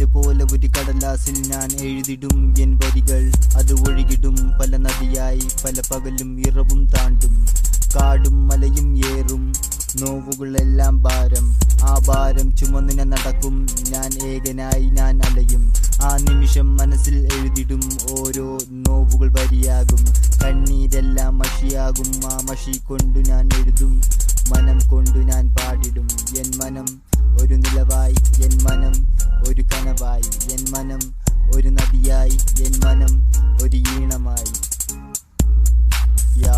കടല് പോലെ ഒരു കടലാസിൽ ഞാൻ എഴുതിടും എൻ വരികൾ. അത് ഒഴുകിടും പല നദിയായി, പല പകലും ഇറവും താണ്ടും. കാടും മലയും ഏറും, നോവുകളെല്ലാം ഭാരം. ആ ഭാരം ചുമന്നിന നടക്കും ഞാൻ, ഏകനായി ഞാൻ അലയും. ആ നിമിഷം മനസ്സിൽ എഴുതിടും ഓരോ നോവുകൾ വരിയാകും. കണ്ണീരെല്ലാം മഷിയാകും, ആ മഷി കൊണ്ടു ഞാൻ എഴുതും. മനം കൊണ്ടു ഞാൻ പാടിടും. എൻ മനം ഒരു നിലവായി, എൻ മനം ഒരു കനവായി, എൻ മനം ഒരു നദിയായി, എൻ മനം ഒരു ഈണമായി. യാ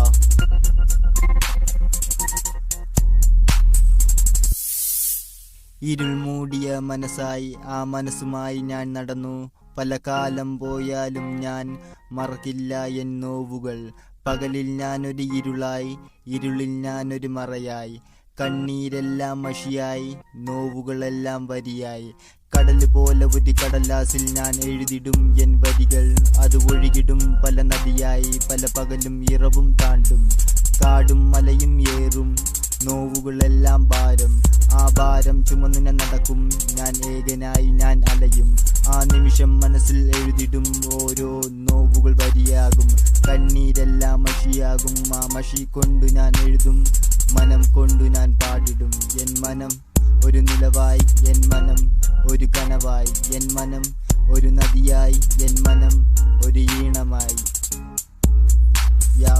ഇരുൾ മൂടിയ മനസ്സായി ആ മനസ്സുമായി ഞാൻ നടന്നു. പല കാലം പോയാലും ഞാൻ മറക്കില്ല എൻ നോവുകൾ. പകലിൽ ഞാനൊരു ഇരുളായി, ഇരുളിൽ ഞാനൊരു മറയായി. കണ്ണീരെല്ലാം മഷിയായി, നോവുകളെല്ലാം വരിയായി. കടല് പോലെ ഒരു കടലാസിൽ ഞാൻ എഴുതിടും എൻ വരികൾ. അത് ഒഴുകിടും പല നദിയായി, പല പകലും ഇറവും താണ്ടും. കാടും മലയും ഏറും, നോവുകളെല്ലാം ഭാരം. ആ ഭാരം ചുമന്നിന നടക്കും ഞാൻ, ഏകനായി ഞാൻ അലയും. ആ നിമിഷം മനസ്സിൽ എഴുതിടും ഓരോ നോവുകൾ വരിയാകും. കണ്ണീരെല്ലാം മഷിയാകും, ആ മഷി കൊണ്ടു ഞാൻ എഴുതും. മനം കൊണ്ടു ഞാൻ പാടിടും. എൻ മനം ഒരു നിലവായി, എൻ മനം ഒരു കനവായി, എൻ മനം ഒരു നദിയായി, എൻ മനം ഒരു ഈണമായി. യാ